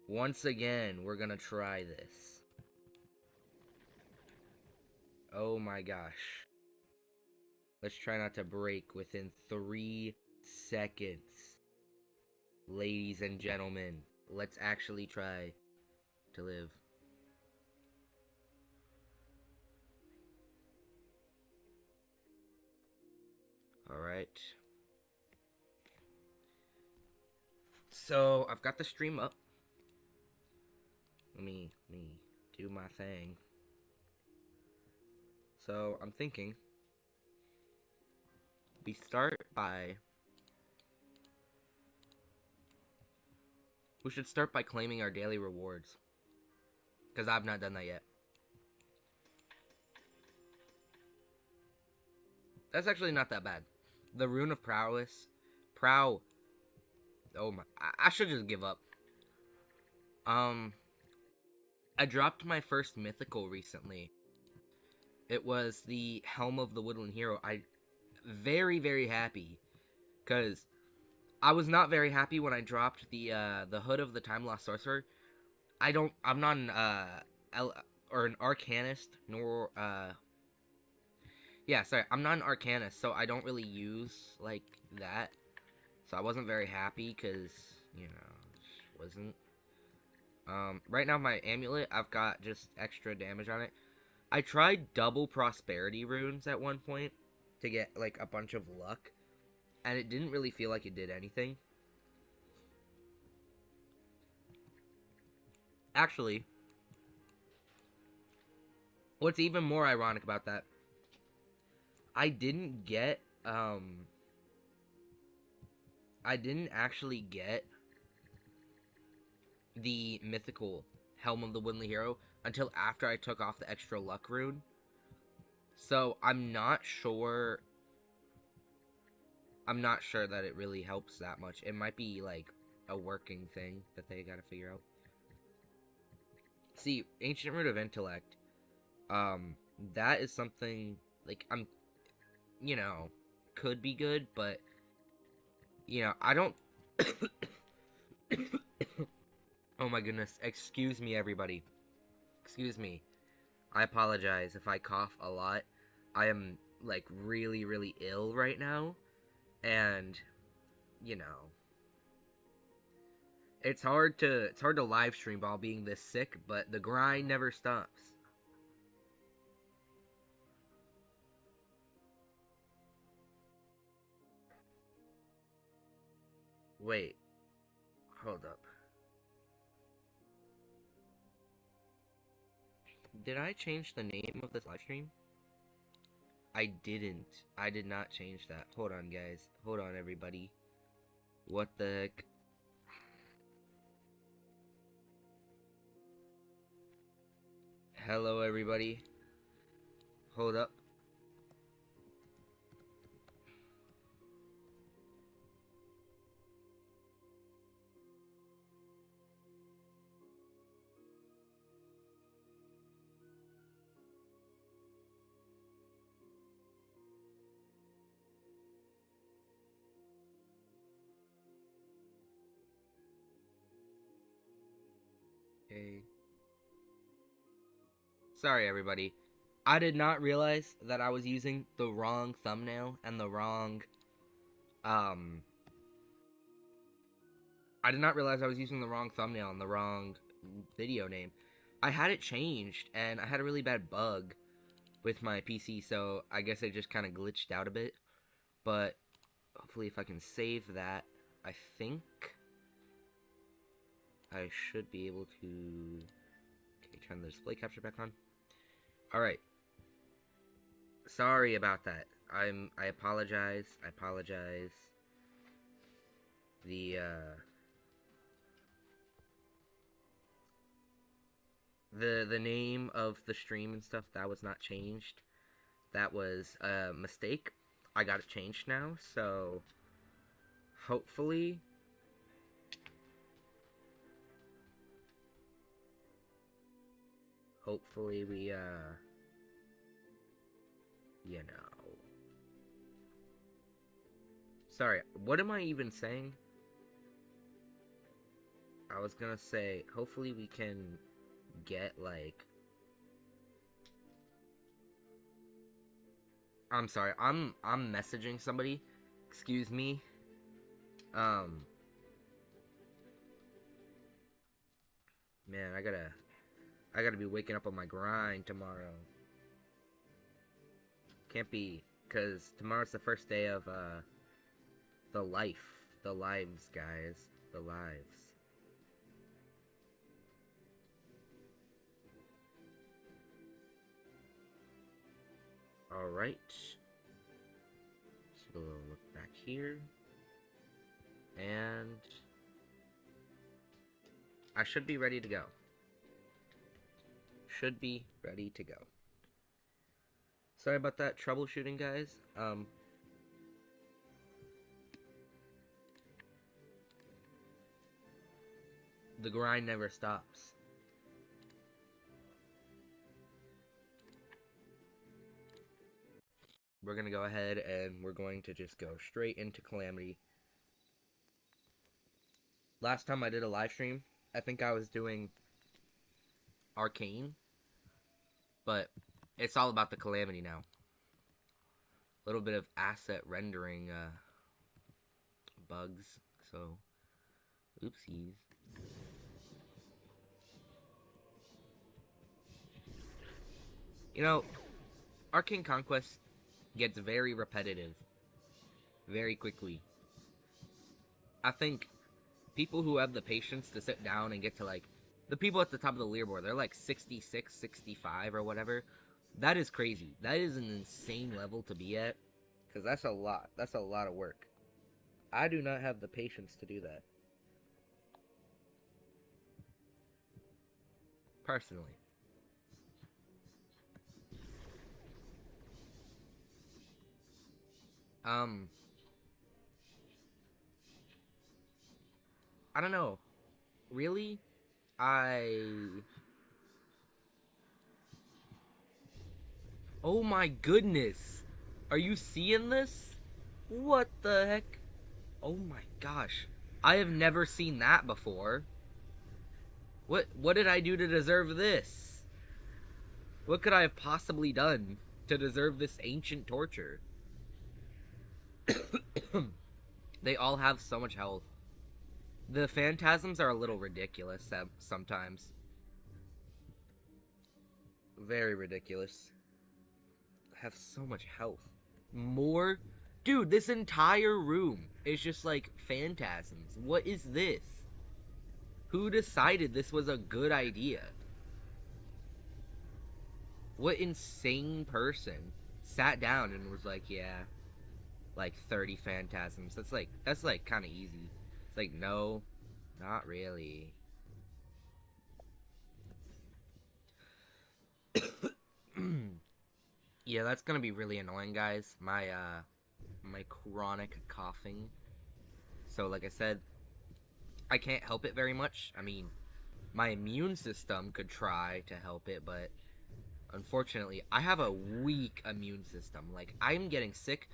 Once again, we're gonna try this. Oh my gosh. Let's try not to break within 3 seconds. Ladies and gentlemen, let's actually try to live. Alright. So, I've got the stream up. Let me do my thing. So, I'm thinking we start by... We should start by claiming our daily rewards. Because I've not done that yet. That's actually not that bad. The Rune of Prowess. Oh my... I should just give up. I dropped my first mythical recently. It was the Helm of the Woodland Hero. Very, very happy. Because I was not very happy when I dropped the Hood of the Time Lost Sorcerer. I'm not an, or an Arcanist, nor, yeah, sorry, I'm not an Arcanist, so I don't really use, like, that. So I wasn't very happy, because, you know, just wasn't. Right now my amulet, I've got just extra damage on it. I tried double prosperity runes at one point to get, like, a bunch of luck, and it didn't really feel like it did anything. Actually, what's even more ironic about that, I didn't actually get the mythical Helm of the Woodland Hero until after I took off the extra luck rune. So I'm not sure that it really helps that much. It might be like a working thing that they gotta figure out. See, Ancient Root of Intellect, that is something, like, you know, could be good, but, you know, I don't... Oh my goodness, excuse me everybody. Excuse me. I apologize if I cough a lot. I am, like, really, really ill right now, and, you know, it's hard to live stream while being this sick, but the grind never stops. Wait, hold up. Did I change the name of this live stream? I didn't. I did not change that. Hold on, guys. Hold on, everybody. What the heck? Hello, everybody. Hold up. Okay. Sorry, everybody. I did not realize that I was using the wrong thumbnail and the wrong, um... I did not realize I was using the wrong thumbnail and the wrong video name. I had it changed, and I had a really bad bug with my PC, so I guess it just kind of glitched out a bit. But hopefully if I can save that, I think I should be able to... Okay, turn the display capture back on. Alright. Sorry about that. I apologize. I apologize. The name of the stream and stuff, that was not changed. That was a mistake. I got it changed now, so hopefully we you know. Sorry, what am I even saying? I was gonna say, hopefully we can get, like... I'm sorry, I'm messaging somebody. Excuse me. Man, I gotta be waking up on my grind tomorrow. Can't be, cause tomorrow's the first day of, the lives, guys. The lives. Alright. So, look back here. And... I should be ready to go. Should be ready to go. Sorry about that troubleshooting, guys. The grind never stops. We're gonna go ahead and we're going to just go straight into Calamity. Last time I did a live stream, I think I was doing Arcane, but it's all about the Calamity now. A little bit of asset rendering bugs, so oopsies. You know, Arcane Conquest gets very repetitive very quickly. I think people who have the patience to sit down and get to, like, the people at the top of the leaderboard, they're like 66, 65 or whatever. That is crazy. That is an insane level to be at, because that's a lot. That's a lot of work. I do not have the patience to do that. Personally. I don't know. Really? Oh my goodness! Are you seeing this? What the heck? Oh my gosh. I have never seen that before. What did I do to deserve this? What could I have possibly done to deserve this ancient torture? They all have so much health. The phantasms are a little ridiculous sometimes. Very ridiculous. Have so much health. More? Dude, this entire room is just like phantasms. What is this? Who decided this was a good idea? What insane person sat down and was like, yeah, like 30 phantasms. That's like kind of easy. It's like, no, not really. Yeah, that's gonna be really annoying, guys. My chronic coughing. So, like I said, I can't help it very much. I mean, my immune system could try to help it, but unfortunately, I have a weak immune system. Like, I'm getting sick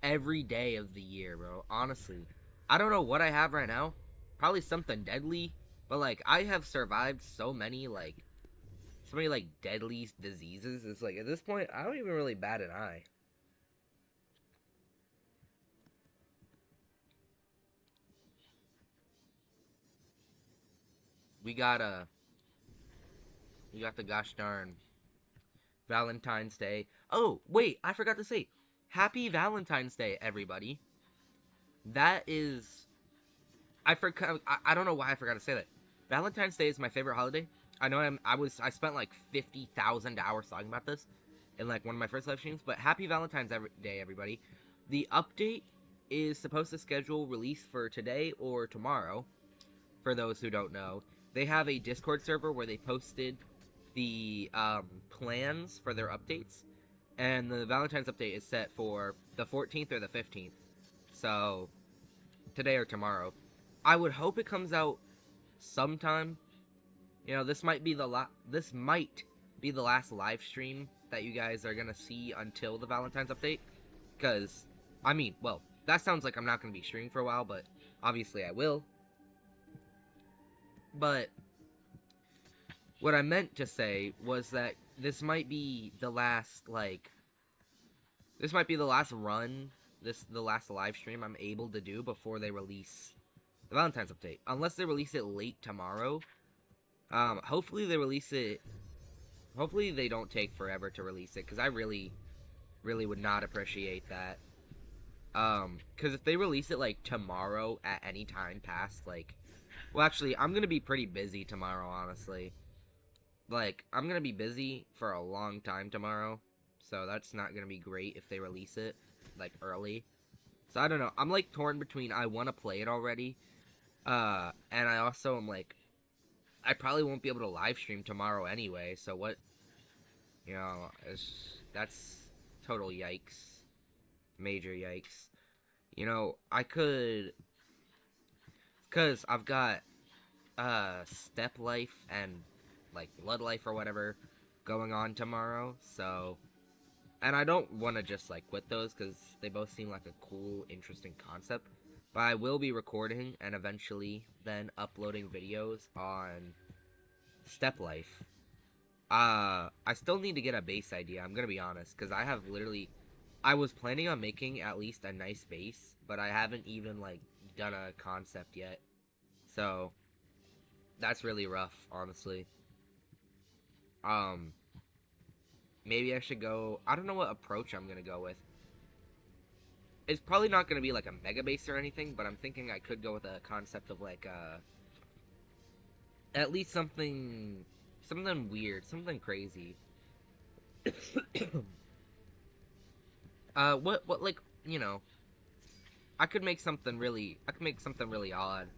every day of the year, bro. Honestly. I don't know what I have right now. Probably something deadly. But, like, I have survived so many, like, deadly diseases. It's like, at this point, I don't even really bat an eye. We got the gosh darn Valentine's Day. Oh, wait, I forgot to say, Happy Valentine's Day, everybody. That is, I don't know why I forgot to say that. Valentine's Day is my favorite holiday. I know I spent like 50,000 hours talking about this in like one of my first live streams, but Happy Valentine's Day, everybody. The update is supposed to schedule release for today or tomorrow, for those who don't know. They have a Discord server where they posted the plans for their updates, and the Valentine's update is set for the 14th or the 15th. So, today or tomorrow. I would hope it comes out sometime. You know, this might be the last live stream that you guys are gonna see until the Valentine's update. Because, I mean, well, that sounds like I'm not gonna be streaming for a while, but obviously I will. But what I meant to say was that this might be the last, like, this might be the last run, the last live stream I'm able to do before they release the Valentine's update. Unless they release it late tomorrow. Hopefully they release it, hopefully they don't take forever to release it, because I really, really would not appreciate that. Because if they release it, like, tomorrow at any time past, like, well, actually, I'm gonna be pretty busy tomorrow, honestly. Like, I'm gonna be busy for a long time tomorrow, so that's not gonna be great if they release it, like, early. So, I don't know, I'm, like, torn between I want to play it already, and I also am, like, I probably won't be able to live stream tomorrow anyway, so what, you know, that's total yikes. Major yikes. You know, I could, because I've got, Step Life and, like, Blood Life or whatever going on tomorrow, so, and I don't want to just, like, quit those, because they both seem like a cool, interesting concept, but I will be recording and eventually then uploading videos on Step Life. I still need to get a base idea, I'm gonna be honest, because I have literally, I was planning on making at least a nice base, but I haven't even, like, done a concept yet, so, that's really rough, honestly. Maybe I should go, I don't know what approach I'm gonna go with. It's probably not gonna be like a mega base or anything, but I'm thinking I could go with a concept of like, at least something weird, something crazy. What, like, you know, I could make something really odd.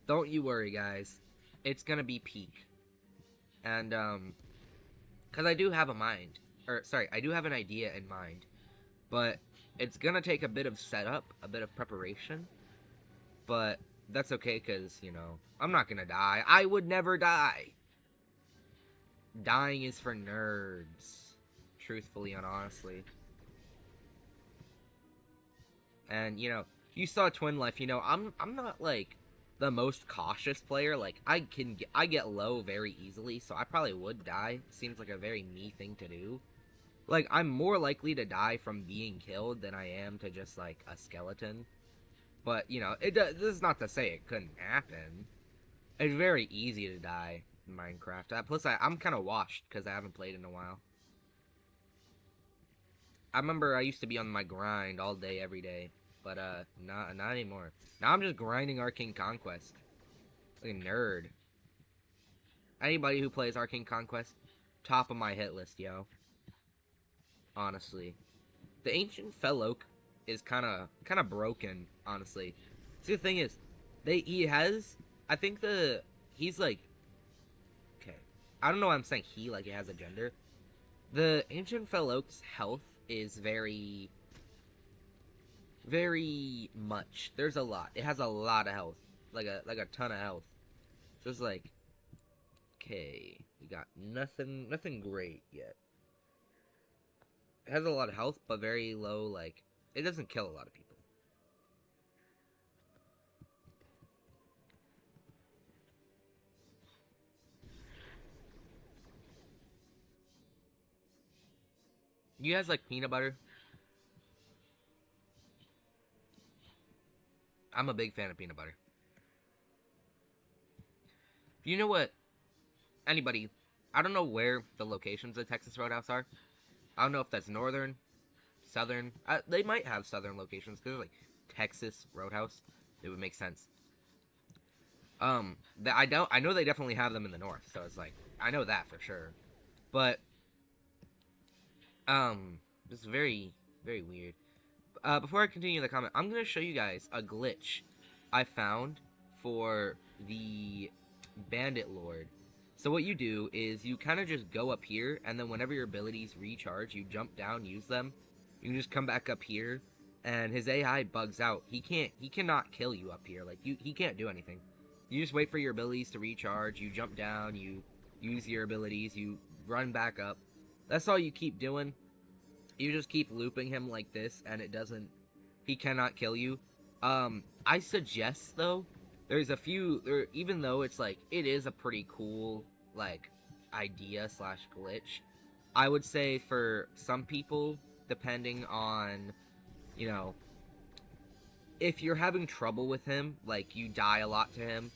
Don't you worry, guys. It's gonna be peak. And, because I do have a mind. Or, sorry, I do have an idea in mind. But it's gonna take a bit of setup, a bit of preparation. But that's okay, because, you know, I'm not gonna die. I would never die! Dying is for nerds. Truthfully and honestly. And, you know, you saw Twin Life, you know, I'm not, like, the most cautious player. Like, I get low very easily, so I probably would die. Seems like a very me thing to do. Like, I'm more likely to die from being killed than I am to just, like, a skeleton. But, you know, this is not to say it couldn't happen. It's very easy to die in Minecraft. Plus, I'm kind of washed, because I haven't played in a while. I remember I used to be on my grind all day, every day. But, not anymore. Now I'm just grinding Arcane Conquest. Like a nerd. Anybody who plays Arcane Conquest, top of my hit list, yo. Honestly. The Ancient Fell Oak is kind of broken, honestly. See, the thing is, I think he's like, okay. I don't know why I'm saying he, like it has a gender. The Ancient Fell Oak's health is very much. There's a lot. It has a lot of health. Like a ton of health. So it's like, okay, we got nothing great yet. It has a lot of health, but very low, like, it doesn't kill a lot of people. You guys like peanut butter? I'm a big fan of peanut butter. You know what? Anybody, I don't know where the locations of Texas Roadhouse are. I don't know if that's northern, southern. They might have southern locations because like Texas Roadhouse. It would make sense. I know they definitely have them in the north, so it's like I know that for sure. But this is very weird. Before I continue the comment, I'm gonna show you guys a glitch I found for the Bandit Lord. So what you do is you kind of just go up here, and then whenever your abilities recharge, you jump down, use them. You can just come back up here, and his AI bugs out. He cannot kill you up here. Like, he can't do anything. You just wait for your abilities to recharge, you jump down, you use your abilities, you run back up. That's all you keep doing. You just keep looping him like this, and he cannot kill you. I suggest, though, there's a few there, even though it's like it is a pretty cool like idea slash glitch. I would say for some people, depending on, you know, if you're having trouble with him, like you die a lot to him,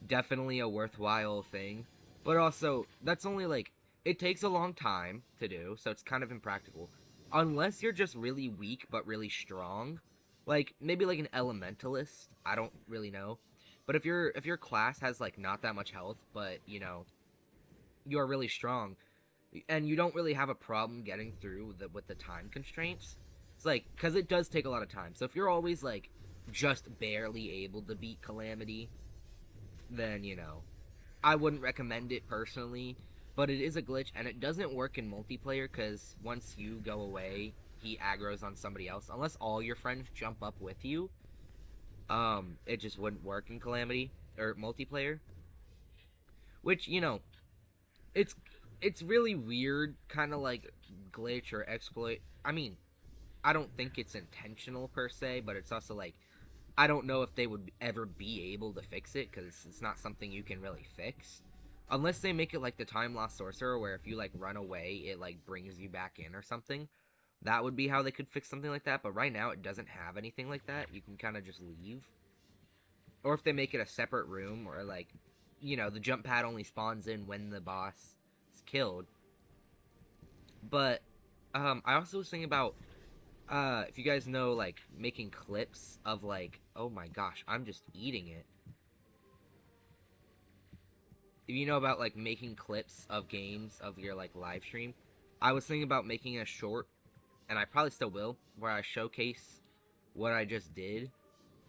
definitely a worthwhile thing. But also, that's only like, it takes a long time to do, so it's kind of impractical. Unless you're just really weak but really strong, like maybe like an elementalist, I don't really know. But if your class has like not that much health, but you know, you are really strong, and you don't really have a problem getting through with the time constraints. It's like, because it does take a lot of time. So if you're always like just barely able to beat Calamity, then you know, I wouldn't recommend it personally. But it is a glitch, and it doesn't work in multiplayer because once you go away, he aggroes on somebody else. Unless all your friends jump up with you, it just wouldn't work in Calamity or multiplayer. Which, you know, it's it's really weird, kind of like glitch or exploit. I mean, I don't think it's intentional per se, but it's also like I don't know if they would ever be able to fix it because it's not something you can really fix. Unless they make it like the Time Lost Sorcerer, where if you like run away, it like brings you back in or something. That would be how they could fix something like that, but right now it doesn't have anything like that. You can kind of just leave. Or if they make it a separate room, or like, you know, the jump pad only spawns in when the boss is killed. But, I also was thinking about, if you guys know, like, making clips of, like, oh my gosh, I'm just eating it. If you know about, like, making clips of games of your, like, live stream, I was thinking about making a short, and I probably still will, where I showcase what I just did,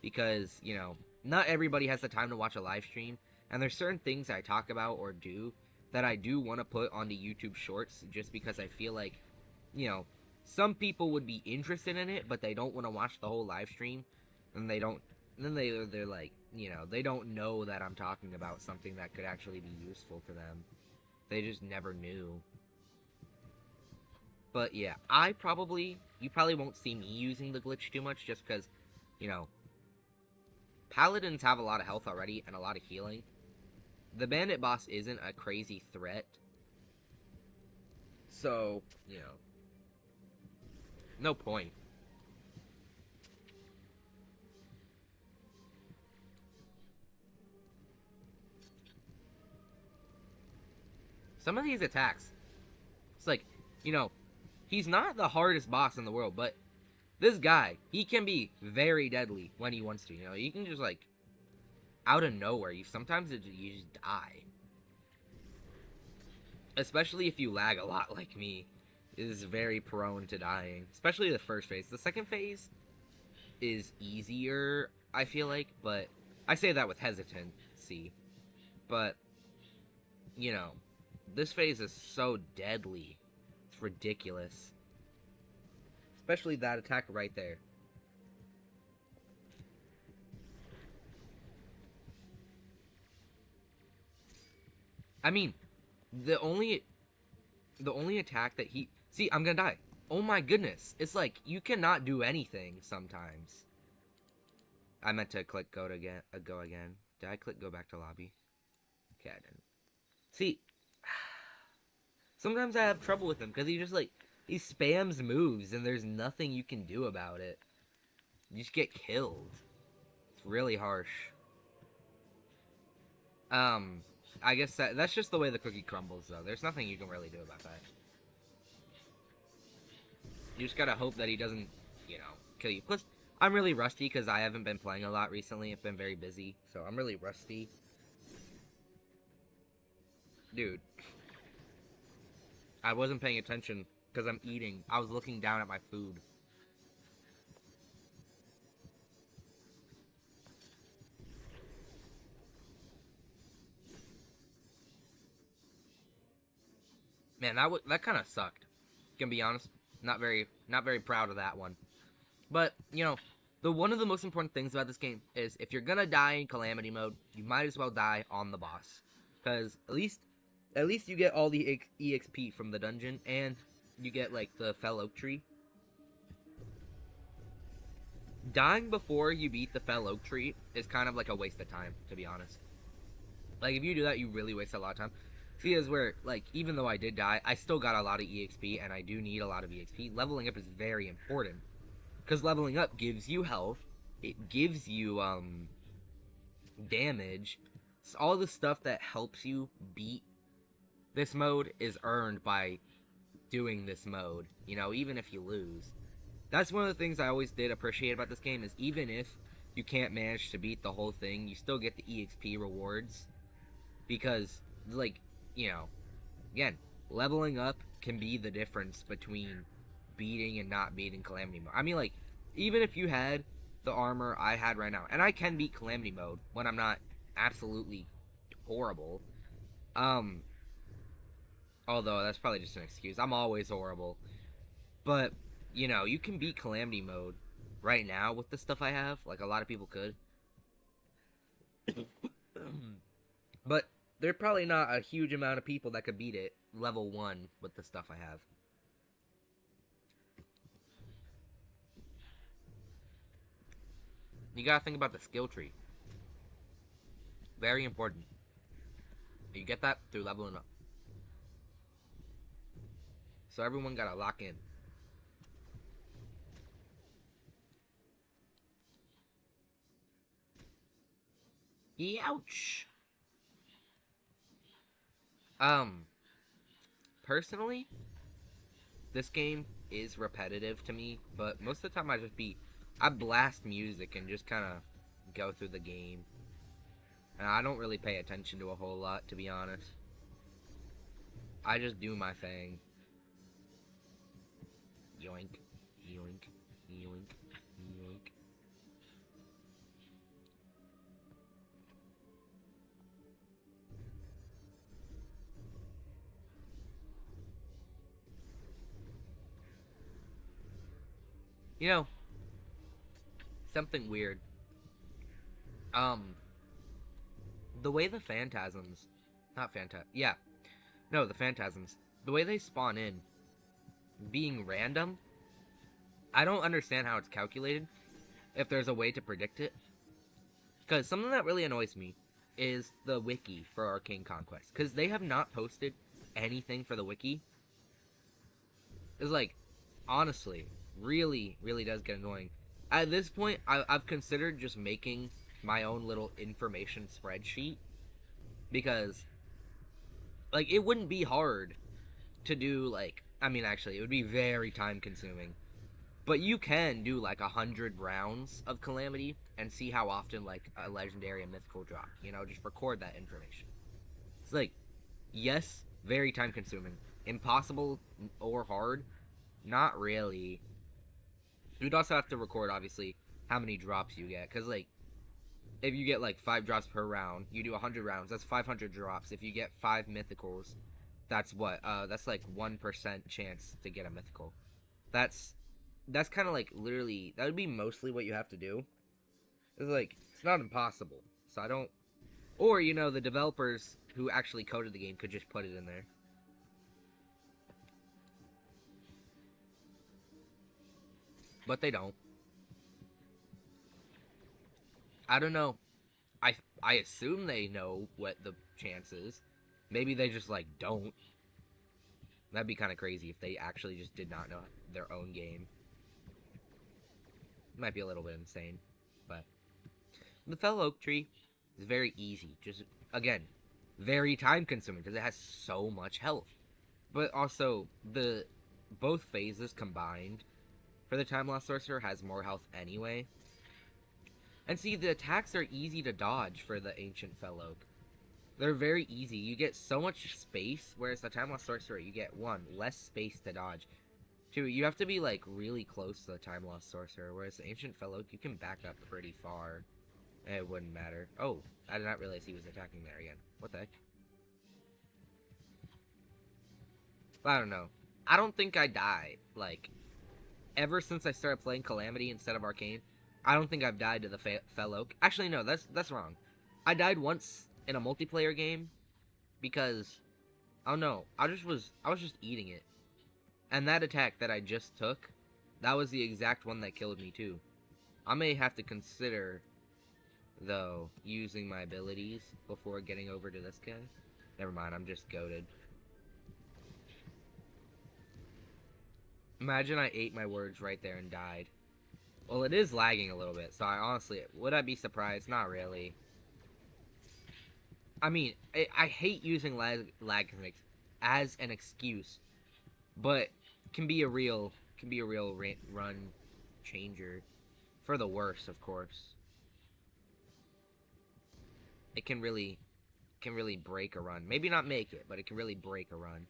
because, you know, not everybody has the time to watch a live stream, and there's certain things I talk about or do that I do want to put onto YouTube Shorts, just because I feel like, you know, some people would be interested in it, but they don't want to watch the whole live stream, and they don't, and then they're like, you know, they don't know that I'm talking about something that could actually be useful to them. They just never knew. But yeah, you probably won't see me using the glitch too much, just because, you know, Paladins have a lot of health already and a lot of healing. The bandit boss isn't a crazy threat. So, you know, no point. Some of these attacks, it's like, you know, he's not the hardest boss in the world, but this guy, he can be very deadly when he wants to. You know, you can just like out of nowhere, you just die. Especially if you lag a lot like me, is very prone to dying. Especially the first phase. The second phase is easier, I feel like, but I say that with hesitancy. But you know, this phase is so deadly. It's ridiculous. Especially that attack right there. I mean, the only attack that he... See, I'm gonna die. Oh my goodness. It's like, you cannot do anything sometimes. I meant to click go again. Did I click go back to lobby? Okay, I didn't. See, sometimes I have trouble with him because he just like, he spams moves and there's nothing you can do about it. You just get killed. It's really harsh. I guess that's just the way the cookie crumbles, though. There's nothing you can really do about that. You just gotta hope that he doesn't, you know, kill you. Plus, I'm really rusty because I haven't been playing a lot recently. I've been very busy, so I'm really rusty. Dude. I wasn't paying attention because I'm eating. I was looking down at my food. Man, that kind of sucked. Gonna be honest, not very proud of that one. But you know, one of the most important things about this game is if you're gonna die in Calamity mode, you might as well die on the boss, because at least you get all the EXP from the dungeon, and you get like the fell oak tree. Dying before you beat the fell oak tree is kind of like a waste of time, to be honest. Like, if you do that, you really waste a lot of time. See, is where, like, even though I did die, I still got a lot of EXP, and I do need a lot of EXP. Leveling up is very important. Because leveling up gives you health. It gives you, damage. So all the stuff that helps you beat this mode is earned by doing this mode. You know, even if you lose. That's one of the things I always did appreciate about this game, is even if you can't manage to beat the whole thing, you still get the EXP rewards. Because, like, you know, again, leveling up can be the difference between beating and not beating Calamity Mode. I mean, like, even if you had the armor I had right now, and I can beat Calamity Mode when I'm not absolutely horrible, although that's probably just an excuse. I'm always horrible. But, you know, you can beat Calamity Mode right now with the stuff I have, like a lot of people could. But there's probably not a huge amount of people that could beat it level 1 with the stuff I have. You gotta think about the skill tree. Very important. You get that through leveling up. So everyone gotta lock in. Ouch! Personally, this game is repetitive to me, but most of the time I blast music and just kind of go through the game. And I don't really pay attention to a whole lot, to be honest. I just do my thing. Yoink, yoink, yoink, yoink. You know, something weird. The way the phantasms, not phanta, yeah, no, the phantasms, the way they spawn in, being random, I don't understand how it's calculated, if there's a way to predict it. Because something that really annoys me is the wiki for Arcane Conquest. Because they have not posted anything for the wiki. It's like, honestly, really, really does get annoying. At this point, I've considered just making my own little information spreadsheet. Because, like, it wouldn't be hard to do, like, I mean, actually, it would be very time consuming. But you can do, like, 100 rounds of Calamity and see how often, like, a legendary and mythical drop. You know, just record that information. It's like, yes, very time consuming. Impossible or hard? Not really. You'd also have to record, obviously, how many drops you get. Because, like, if you get, like, 5 drops per round, you do 100 rounds, that's 500 drops. If you get 5 mythicals, that's what? That's, like, 1% chance to get a mythical. That's kind of, like, literally, that would be mostly what you have to do. It's, like, it's not impossible. So I don't... Or, you know, the developers who actually coded the game could just put it in there. But they don't. I don't know. I assume they know what the chance is. Maybe they just, like, don't. That'd be kind of crazy if they actually just did not know their own game. It might be a little bit insane. But the fell oak tree is very easy. Just, again, very time consuming because it has so much health. But also, both phases combined for the time lost sorcerer has more health anyway. And see, the attacks are easy to dodge for the ancient fell oak. They're very easy. You get so much space, whereas the time lost sorcerer, you get 1, less space to dodge. 2, you have to be, like, really close to the time lost sorcerer, whereas the ancient fell oak, you can back up pretty far. And it wouldn't matter. Oh, I did not realize he was attacking there again. What the heck? I don't know. I don't think I died, like, ever since I started playing Calamity instead of Arcane. I don't think I've died to the fell oak. Actually, no, that's wrong. I died once in a multiplayer game because, oh no, I was just eating it. And that attack that I just took, that was the exact one that killed me too. I may have to consider, though, using my abilities before getting over to this guy. Never mind, I'm just goated. Imagine I ate my words right there and died. Well, it is lagging a little bit, so I honestly, would I be surprised? Not really. I mean, I hate using lag as an excuse, but can be a real run changer for the worse, of course. It can really break a run. Maybe not make it, but it can really break a run.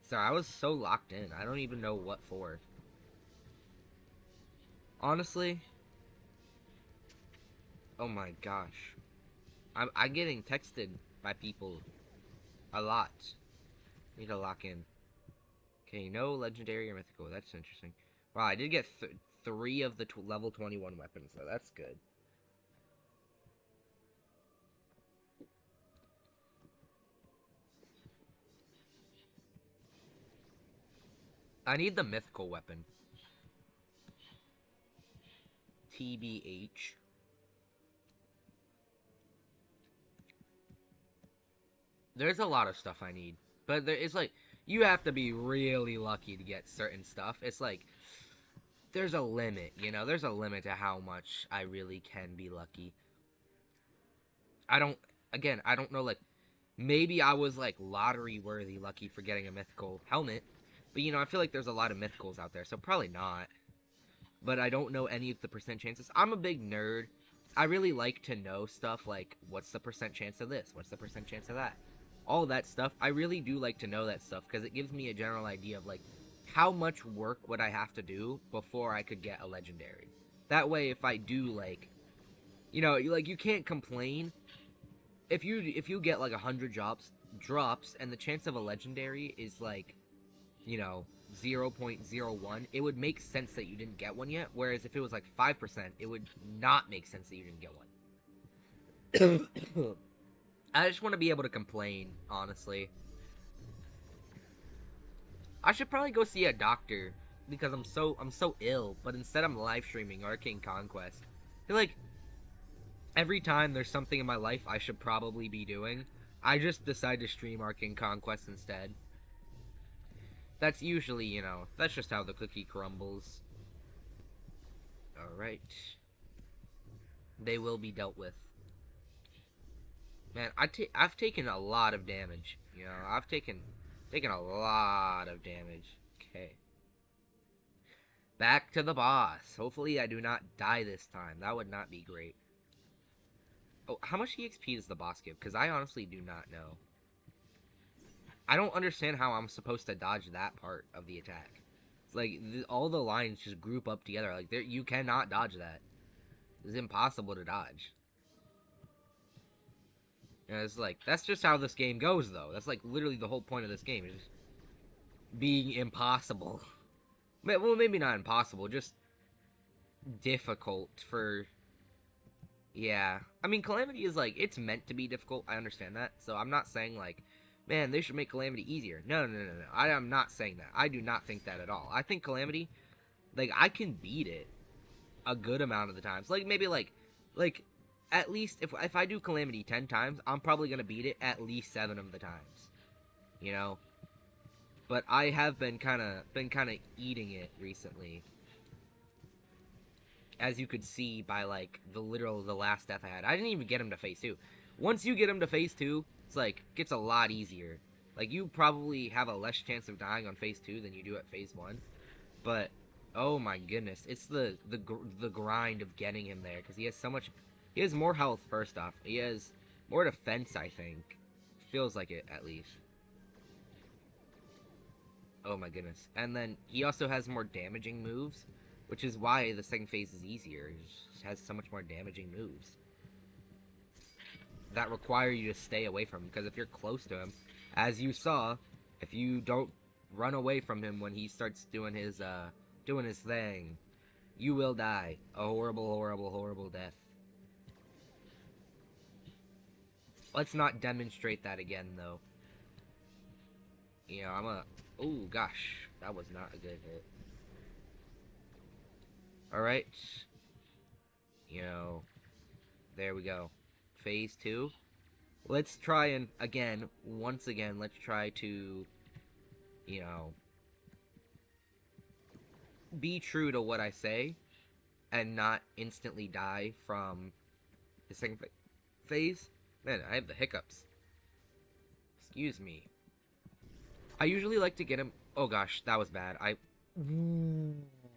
Sorry, I was so locked in. I don't even know what for. Honestly, oh my gosh. I'm getting texted by people a lot. Need to lock in. Okay, no legendary or mythical. That's interesting. Wow, I did get 3 of the level 21 weapons, so that's good. I need the mythical weapon. TBH. There's a lot of stuff I need. But it's like, you have to be really lucky to get certain stuff. It's like, there's a limit, you know? There's a limit to how much I really can be lucky. I don't know, like, maybe I was, like, lottery-worthy lucky for getting a mythical helmet. But, you know, I feel like there's a lot of mythicals out there, so probably not. But I don't know any of the percent chances. I'm a big nerd. I really like to know stuff like, what's the percent chance of this? What's the percent chance of that? All that stuff. I really do like to know that stuff because it gives me a general idea of, like, how much work would I have to do before I could get a legendary. That way, if I do, like, you know, like, you can't complain. If you get, like, 100 drops, and the chance of a legendary is, like, you know, 0.01, it would make sense that you didn't get one yet, whereas if it was like 5%, it would not make sense that you didn't get one. I just want to be able to complain, honestly. I should probably go see a doctor because I'm so ill, but instead I'm live streaming Arcane Conquest. I feel like every time there's something in my life I should probably be doing, I just decide to stream Arcane Conquest instead. That's usually, you know, that's just how the cookie crumbles. Alright. They will be dealt with. Man, I've taken a lot of damage. You know, I've taken a lot of damage. Okay. Back to the boss. Hopefully I do not die this time. That would not be great. Oh, how much EXP does the boss give? Because I honestly do not know. I don't understand how I'm supposed to dodge that part of the attack. It's like, all the lines just group up together. Like, you cannot dodge that. It's impossible to dodge. And it's like, that's just how this game goes, though. That's, like, literally the whole point of this game. Is just being impossible. Well, maybe not impossible, just difficult for... Yeah. I mean, Calamity is, like, it's meant to be difficult. I understand that. So I'm not saying, like, man, they should make Calamity easier. No. I am not saying that. I do not think that at all. I think Calamity, like, I can beat it a good amount of the times. Like, maybe, like, at least, if I do Calamity 10 times, I'm probably going to beat it at least 7 of the times. You know? But I have been kind of eating it recently. As you could see by, like, the last death I had. I didn't even get him to phase 2. Once you get him to phase 2, it's like, gets a lot easier. Like, you probably have a less chance of dying on phase 2 than you do at phase 1. But, oh my goodness, it's the grind of getting him there, because he has so much, he has more health, first off. He has more defense, I think. Feels like it, at least. Oh my goodness. And then, he also has more damaging moves, which is why the second phase is easier. He just has so much more damaging moves that require you to stay away from him, because if you're close to him, as you saw, if you don't run away from him when he starts doing his thing, you will die a horrible death. Let's not demonstrate that again, though. You know, I'm a... Oh, gosh. That was not a good hit. Alright. You know, there we go. Phase 2. Let's try and, once again, let's try to, you know, be true to what I say and not instantly die from the second phase. Man, I have the hiccups. Excuse me. I usually like to get him... Oh gosh, that was bad.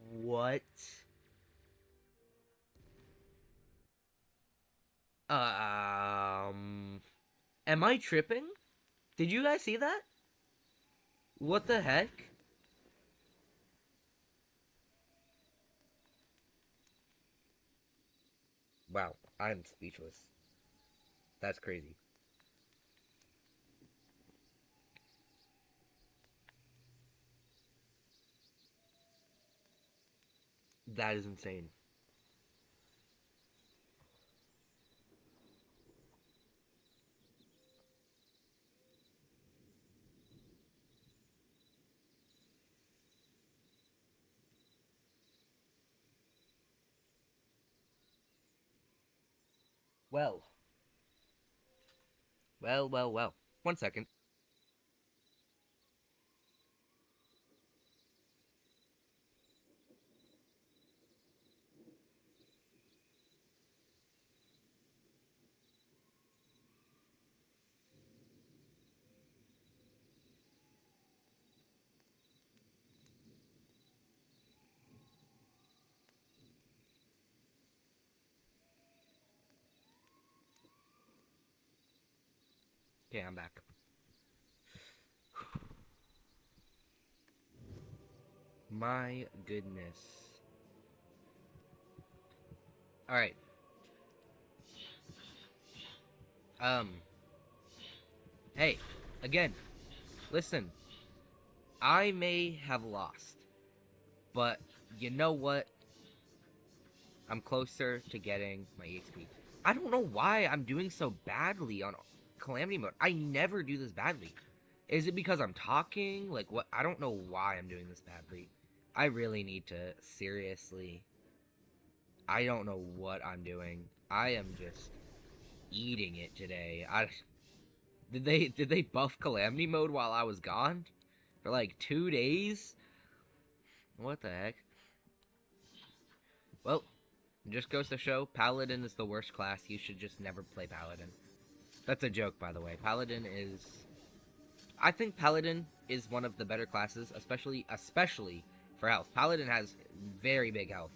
What? Am I tripping? Did you guys see that? What the heck? Wow, I'm speechless. That's crazy. That is insane. Well. Well. 1 second. Okay, I'm back. My goodness. Alright. Hey, again, listen. I may have lost, but you know what? I'm closer to getting my EXP. I don't know why I'm doing so badly on Calamity Mode. I never do this badly. Is it because I'm talking? Like, what? I don't know why I'm doing this badly. I really need to, seriously. I don't know what I'm doing. I am just eating it today. Did they buff Calamity Mode while I was gone? For like 2 days? What the heck? Well, just goes to show, Paladin is the worst class. You should just never play Paladin. That's a joke, by the way. Paladin is... I think Paladin is one of the better classes, especially for health. Paladin has very big health.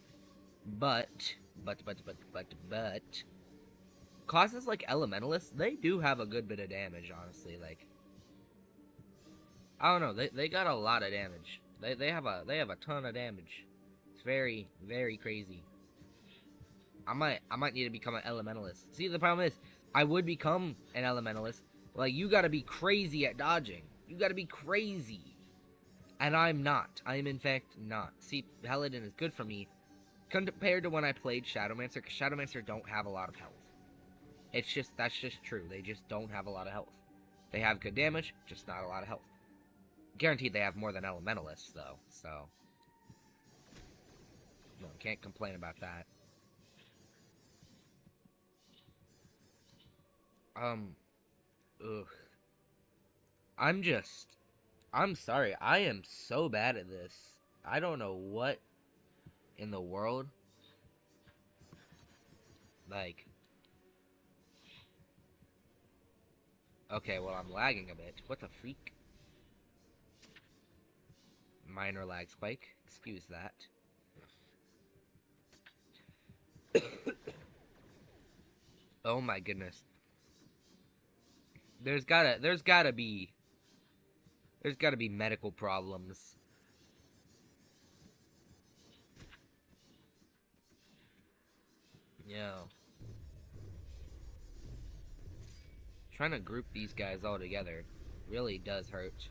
But... classes like Elementalists, they do have a good bit of damage, honestly. Like... I don't know, they got a lot of damage. They have a ton of damage. It's very, very crazy. I might need to become an Elementalist. See, the problem is, I would become an Elementalist. Like, you gotta be crazy at dodging. You gotta be crazy. And I'm not. I am, in fact, not. See, Paladin is good for me compared to when I played Shadowmancer, because Shadowmancer don't have a lot of health. That's just true. They just don't have a lot of health. They have good damage, just not a lot of health. Guaranteed they have more than Elementalists, though, so... No, can't complain about that. Ugh. I'm sorry, I am so bad at this. I don't know what in the world. Like... Okay, well, I'm lagging a bit. What the freak? Minor lag spike. Excuse that. Oh my goodness. There's gotta be medical problems. Yeah. Trying to group these guys all together really does hurt.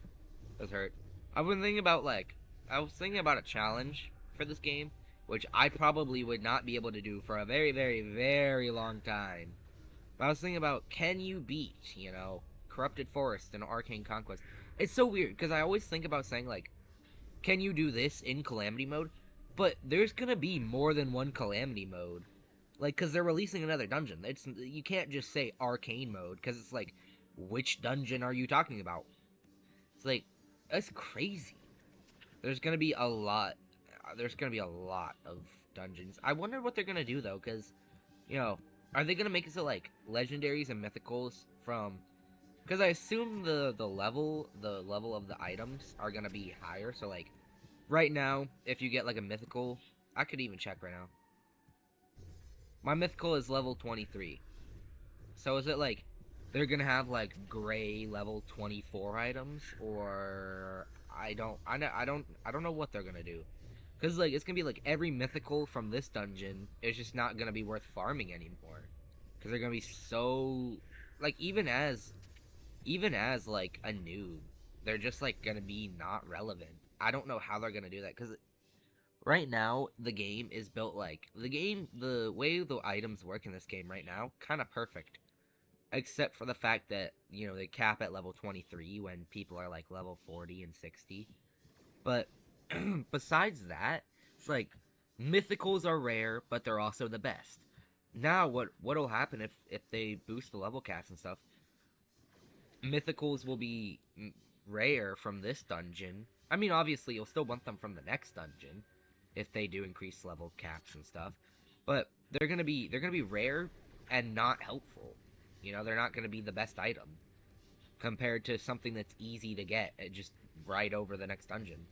Does hurt. I was thinking about a challenge for this game, which I probably would not be able to do for a very, very, very long time. But I was thinking about, can you beat, Corrupted Forest and Arcane Conquest? It's so weird, because I always think about saying, like, can you do this in Calamity mode? But there's gonna be more than one Calamity mode. Like, because they're releasing another dungeon. You can't just say Arcane mode, because it's like, which dungeon are you talking about? It's like, that's crazy. There's gonna be a lot. There's gonna be a lot of dungeons. I wonder what they're gonna do, though, because, are they gonna make it so, like, legendaries and mythicals from... Because I assume the level of the items are gonna be higher. So like, right now, if you get like a mythical, I could even check right now. My mythical is level 23. So is it like they're gonna have like gray level 24 items, or I don't know what they're gonna do. Because like it's gonna be like every mythical from this dungeon is just not gonna be worth farming anymore. Because they're gonna be so like even as like a noob, they're just like gonna be not relevant. I don't know how they're gonna do that, because right now the game is built like the way the items work in this game right now, kind of perfect, except for the fact that they cap at level 23 when people are like level 40 and 60. But besides that, it's like mythicals are rare, but they're also the best. Now what'll happen if they boost the level caps and stuff? Mythicals will be rare from this dungeon. I mean, obviously, you'll still want them from the next dungeon if they do increase level caps and stuff. But they're gonna be rare and not helpful. They're not gonna be the best item compared to something that's easy to get just right over the next dungeon.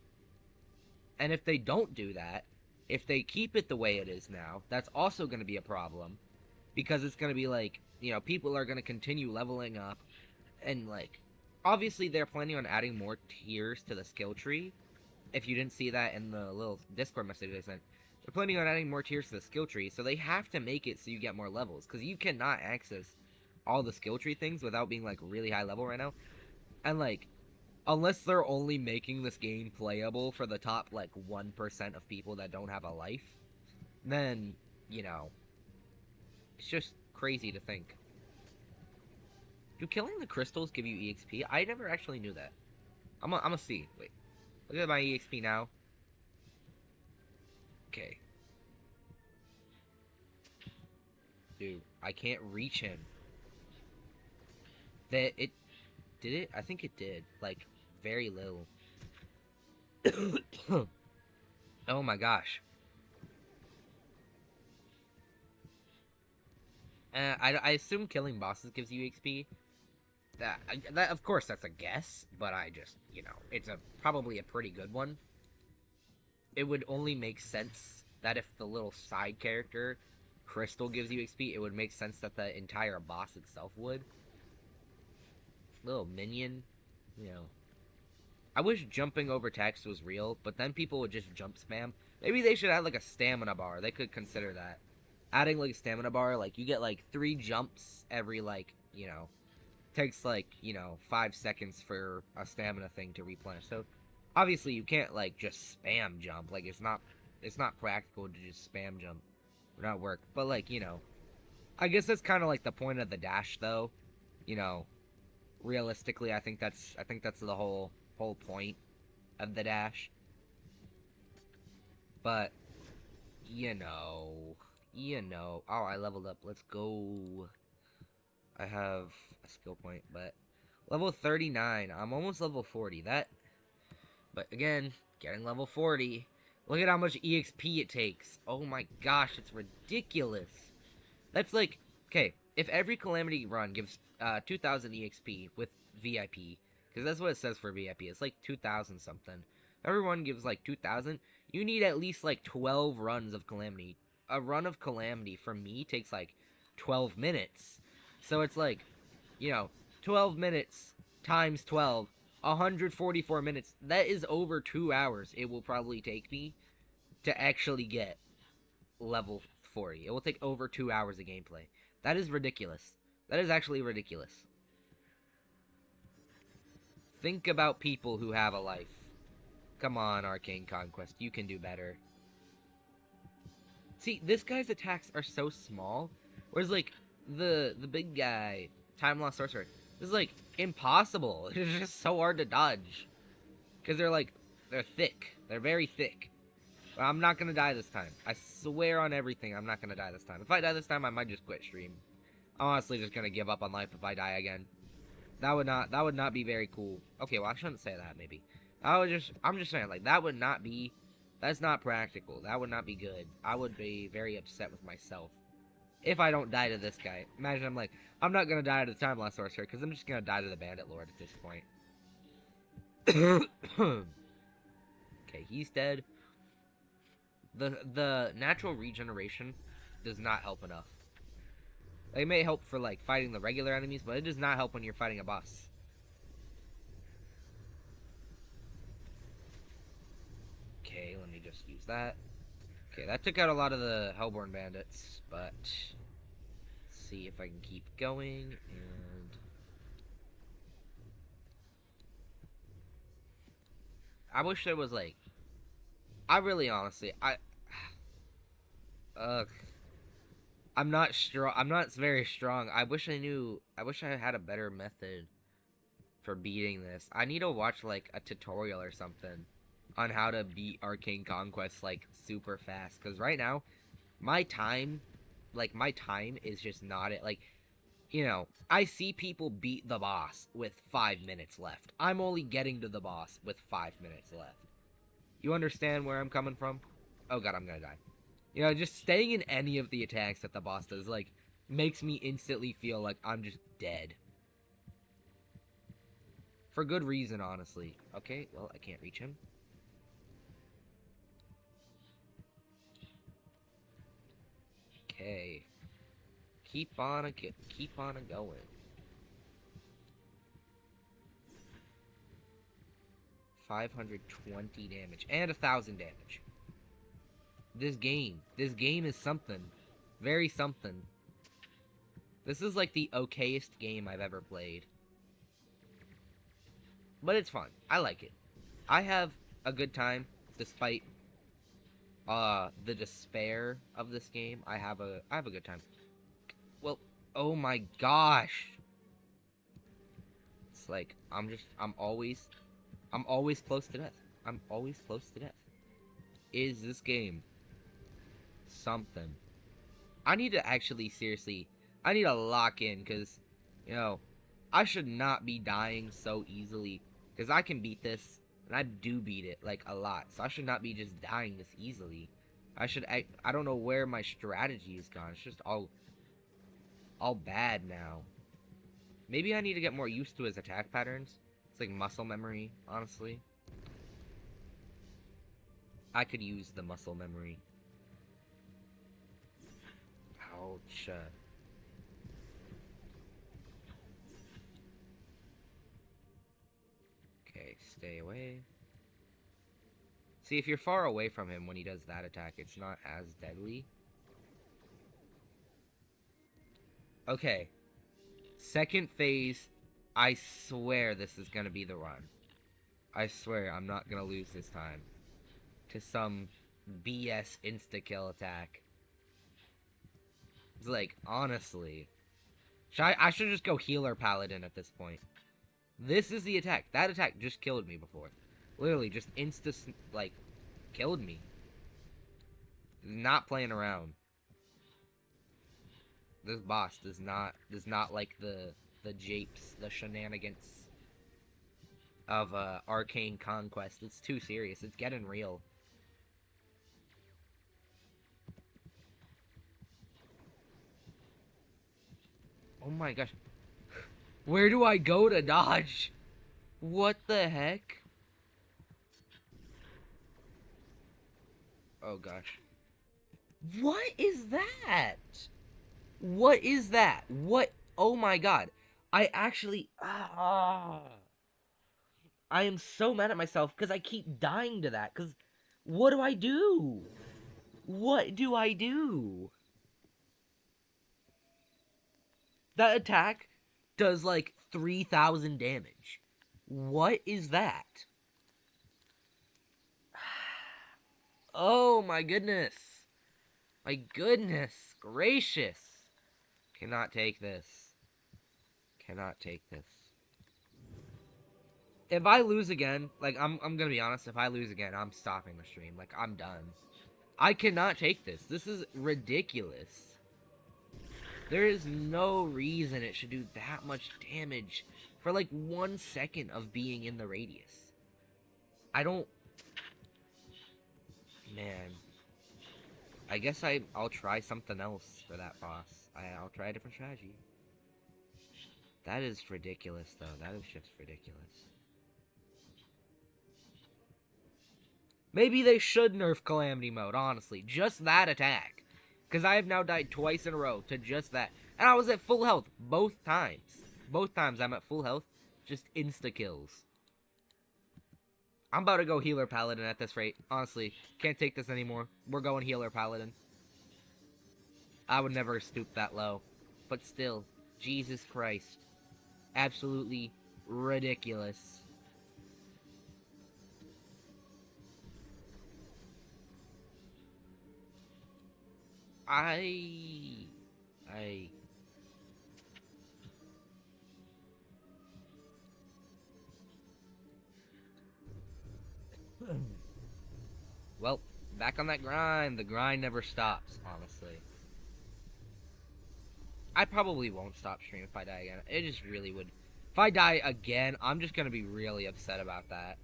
And if they don't do that, if they keep it the way it is now, that's also gonna be a problem, because it's gonna be like, people are gonna continue leveling up. And, like, obviously they're planning on adding more tiers to the skill tree. If you didn't see that in the little Discord message I sent, they're planning on adding more tiers to the skill tree, so they have to make it so you get more levels. Because you cannot access all the skill tree things without being, like, really high level right now. And, like, unless they're only making this game playable for the top, like, 1% of people that don't have a life, then, it's just crazy to think. Do killing the crystals give you EXP? I never actually knew that. I'm gonna see. Wait. Look at my EXP now. Okay. Dude, I can't reach him. Did it? I think it did. Like, very little. Oh my gosh. I assume killing bosses gives you EXP. That of course that's a guess, but I just, it's probably a pretty good one. It would only make sense that if the little side character Crystal gives you XP, it would make sense that the entire boss itself would. Little minion, I wish jumping over text was real, but then people would just jump spam. Maybe they should add like a stamina bar. They could consider that. Adding like a stamina bar, like you get like 3 jumps every like, takes like 5 seconds for a stamina thing to replenish. So obviously you can't like just spam jump. Like it's not practical to just spam jump or not work. But like I guess that's kind of like the point of the dash, though. Realistically, I think that's the whole point of the dash. But oh, I leveled up. Let's go. I have a skill point, but level 39. I'm almost level 40. But again, getting level 40. Look at how much EXP it takes. Oh my gosh, it's ridiculous. That's like, okay, if every Calamity run gives 2,000 EXP with VIP, because that's what it says for VIP, it's like 2,000 something. Everyone gives like 2,000. You need at least like 12 runs of Calamity. A run of Calamity for me takes like 12 minutes. So it's like, 12 minutes times 12, 144 minutes. That is over 2 hours it will probably take me to actually get level 40. It will take over 2 hours of gameplay. That is ridiculous. That is actually ridiculous. Think about people who have a life. Come on, Arcane Conquest. You can do better. See, this guy's attacks are so small. Whereas, like, the big guy, time lost sorcerer. This is like impossible. It's just so hard to dodge because they're thick. They're very thick. But I'm not gonna die this time. I swear on everything, I'm not gonna die this time. If I die this time, I might just quit stream. I'm honestly just gonna give up on life if I die again. That would not be very cool. Okay, well I shouldn't say that maybe. I'm just saying like that's not practical. That would not be good. I would be very upset with myself if I don't die to this guy. Imagine I'm not gonna die to the time lost sorcerer because I'm just gonna die to the bandit lord at this point. Okay, he's dead. The natural regeneration does not help enough. It may help for like fighting the regular enemies, but it does not help when you're fighting a boss. Okay, let me just use that. Okay, that took out a lot of the Hellborn bandits, but let's see if I can keep going. And I wish there was like, I really honestly, I'm not strong. I'm not very strong. I wish I had a better method for beating this. I need to watch like a tutorial or something on how to beat Arcane Conquest like super fast. Because right now, my time is just not it. Like, you know, I see people beat the boss with 5 minutes left. I'm only getting to the boss with 5 minutes left. You understand where I'm coming from? Oh god, I'm gonna die. You know, just staying in any of the attacks that the boss does, like, makes me instantly feel like I'm just dead. For good reason, honestly. Okay, well, I can't reach him. Okay. Keep on a-going. $520 damage. And 1,000 damage. This game is something. Very something. This is like the okayest game I've ever played. But it's fun. I like it. I have a good time despite the despair of this game. I have a good time. Well, oh my gosh. It's like I'm always close to death. I'm always close to death. Is this game something? I need to actually seriously, I need to lock in because, you know, I should not be dying so easily because I can beat this and I do beat it like a lot, so I should not be just dying this easily. I don't know where my strategy is gone. It's just all bad now. Maybe I need to get more used to his attack patterns. It's like muscle memory, honestly. I could use the muscle memory. Ouch. Okay, stay away. See, if you're far away from him when he does that attack, it's not as deadly. Okay. Second phase, I swear this is gonna be the run. I swear I'm not gonna lose this time to some BS insta-kill attack. It's like, honestly. I should just go healer paladin at this point. This is the attack. That attack just killed me before. Literally, just like, killed me. Not playing around. This boss does not like the japes, the shenanigans of Arcane Conquest. It's too serious. It's getting real. Oh my gosh. Where do I go to dodge? What the heck? Oh gosh. What is that? What is that? What? Oh my god. I actually... I am so mad at myself because I keep dying to that. Because what do I do? What do I do? That attack does like 3,000 damage. What is that? Oh my goodness. My goodness gracious. Cannot take this. Cannot take this. If I lose again, like, I'm gonna be honest, if I lose again, I'm stopping the stream. Like, I'm done. I cannot take this. This is ridiculous. There is no reason it should do that much damage for, like, 1 second of being in the radius. I don't... Man. I guess I'll try something else for that boss. I'll try a different strategy. That is ridiculous, though. That is just ridiculous. Maybe they should nerf Calamity Mode, honestly. Just that attack. Because I have now died twice in a row to just that. And I was at full health both times. Both times I'm at full health. Just insta-kills. I'm about to go Healer Paladin at this rate. Honestly, can't take this anymore. We're going Healer Paladin. I would never stoop that low. But still, Jesus Christ. Absolutely ridiculous. Well, back on that grind. The grind never stops, honestly. I probably won't stop streaming if I die again. It just really would. If I die again, I'm just gonna be really upset about that.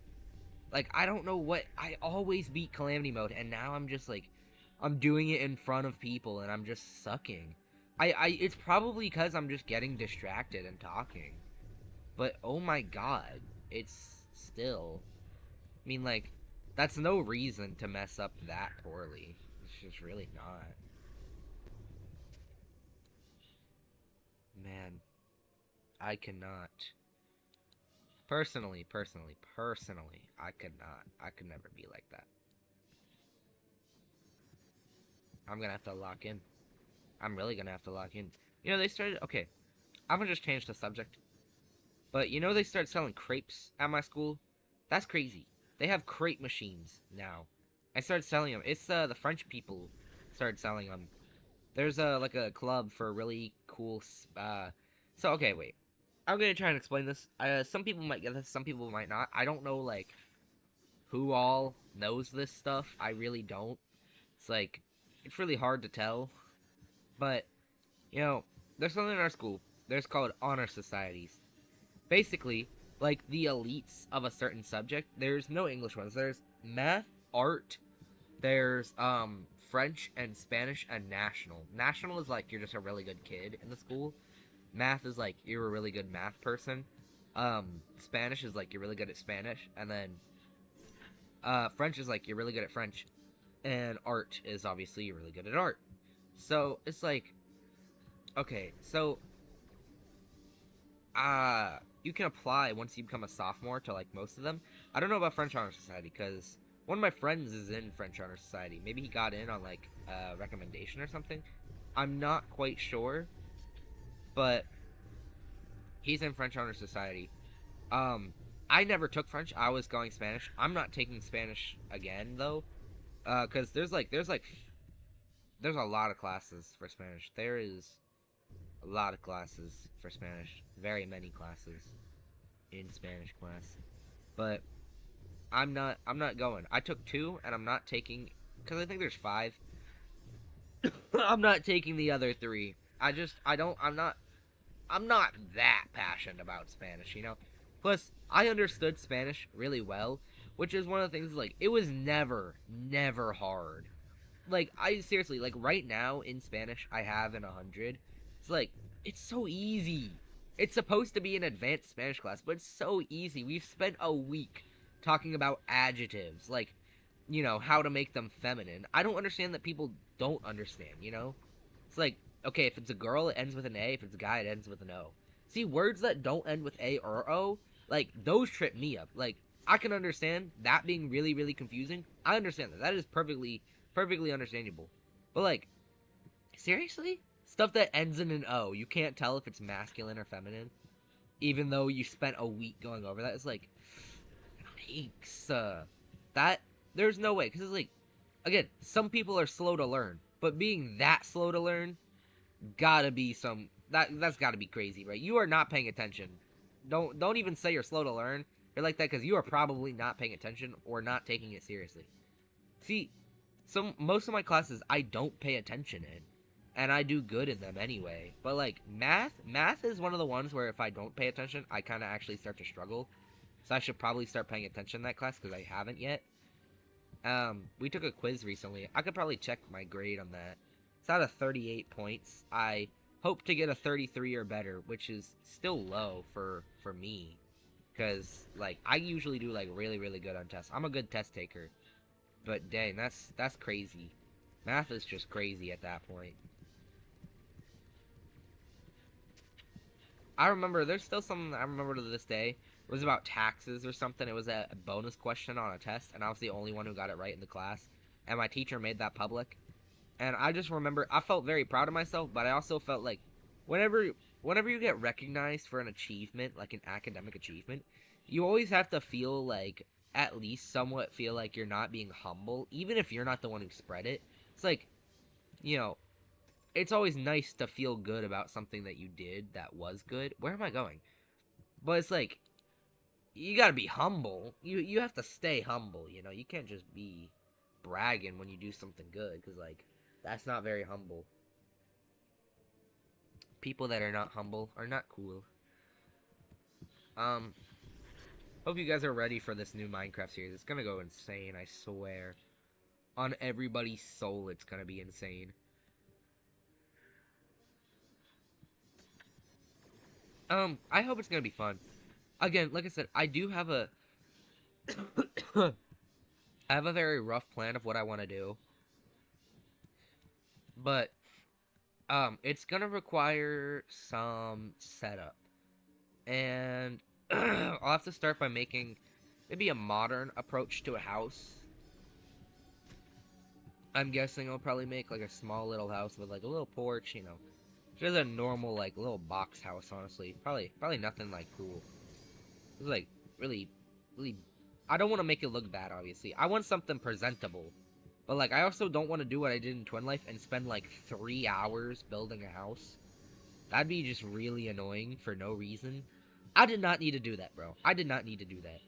Like, I don't know what... I always beat Calamity Mode, and now I'm just, like... I'm doing it in front of people, and I'm just sucking. It's probably because I'm just getting distracted and talking. But, oh my god. It's still... I mean, like, that's no reason to mess up that poorly. It's just really not. Man. I cannot. Personally, I could not. I could never be like that. I'm gonna have to lock in. I'm really gonna have to lock in. You know, they started... Okay, I'm gonna just change the subject. But, you know, they started selling crepes at my school? That's crazy. They have crepe machines now. I started selling them. It's, the French people started selling them. There's, like a club for really cool, So, okay, wait. I'm gonna try and explain this. Some people might get this, some people might not. I don't know, like, who all knows this stuff. I really don't. It's, like, it's really hard to tell. But, you know, there's something in our school. There's called honor societies. Basically, like, the elites of a certain subject. There's no English ones. There's math, art, there's, French and Spanish and national. National is, like, you're just a really good kid in the school. Math is, like, you're a really good math person. Spanish is, like, you're really good at Spanish. And then, French is, like, you're really good at French. And art is, obviously, you're really good at art. So, it's like, okay, so, you can apply once you become a sophomore to, like, most of them. I don't know about French Honor Society, because one of my friends is in French Honor Society. Maybe he got in on, like, a recommendation or something. I'm not quite sure. But he's in French Honor Society. I never took French. I was going Spanish. I'm not taking Spanish again, though. Because there's a lot of classes for Spanish. There is a lot of classes for Spanish. Very many classes in Spanish class. But I'm not going. I took 2, and I'm not taking... Because I think there's 5. I'm not taking the other 3. I'm not that passionate about Spanish, you know? Plus, I understood Spanish really well, which is one of the things, like, it was never hard. Like, seriously, like, right now, in Spanish, I have an 100. It's like, it's so easy. It's supposed to be an advanced Spanish class, but it's so easy. We've spent a week talking about adjectives, like, you know, how to make them feminine. I don't understand that people don't understand, you know? It's like, okay, if it's a girl, it ends with an A. If it's a guy, it ends with an O. See, words that don't end with A or O, like, those trip me up. Like, I can understand that being really, really confusing. I understand that. That is perfectly understandable. But, like, seriously? Stuff that ends in an O, you can't tell if it's masculine or feminine? Even though you spent a week going over that? It's like, yikes. There's no way. Because it's like, again, some people are slow to learn. But being that slow to learn... gotta be some that's gotta be crazy, right? You are not paying attention. Don't even say you're slow to learn. You're like that because you are probably not paying attention or not taking it seriously. See, most of my classes I don't pay attention in, and I do good in them anyway. But like math is one of the ones where if I don't pay attention, I kind of actually start to struggle. So I should probably start paying attention in that class because I haven't yet. We took a quiz recently. I could probably check my grade on that. It's out of 38 points. I hope to get a 33 or better, which is still low for me, because like I usually do like really good on tests. I'm a good test taker, but dang, that's crazy. Math is just crazy at that point. I remember there's still something I remember to this day. It was about taxes or something. It was a bonus question on a test, and I was the only one who got it right in the class. And my teacher made that public. And I just remember I felt very proud of myself, but I also felt like whenever whenever you get recognized for an achievement, like an academic achievement, you always have to feel like at least somewhat feel like you're not being humble, even if you're not the one who spread it. It's like, you know, it's always nice to feel good about something that you did that was good. Where am I going? But it's like you gotta be humble. You have to stay humble. You know, you can't just be bragging when you do something good because like that's not very humble. People that are not humble are not cool. Um, hope you guys are ready for this new Minecraft series. It's gonna go insane, I swear. On everybody's soul, it's gonna be insane. I hope it's gonna be fun. Again, like I said, I do have a I have a very rough plan of what I want to do, but it's gonna require some setup, and I'll have to start by making maybe a modern approach to a house. I'm guessing I'll probably make like a small little house with like a little porch, you know, just a normal like little box house. Honestly, probably nothing like cool. It's like really, really. I don't want to make it look bad. Obviously, I want something presentable. But like, I also don't want to do what I did in Twin Life and spend like 3 hours building a house. That'd be just really annoying for no reason. I did not need to do that, bro. I did not need to do that.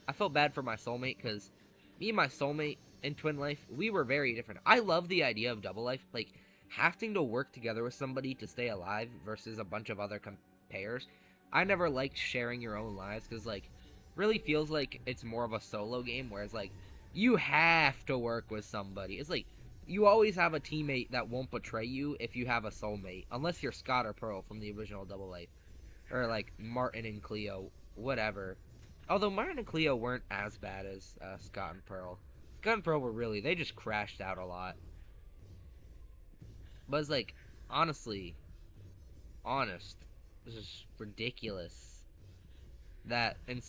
I felt bad for my soulmate because me and my soulmate in Twin Life, we were very different. I love the idea of double life, like having to work together with somebody to stay alive versus a bunch of other pairs. I never liked sharing your own lives because like really feels like it's more of a solo game, whereas like you have to work with somebody. It's like you always have a teammate that won't betray you if you have a soulmate, unless you're Scott or Pearl from the original Double Life, or like Martin and Cleo, whatever. Although Martin and Cleo weren't as bad as Scott and Pearl. Scott and Pearl were really, they just crashed out a lot. But it's like, honestly, this is ridiculous that in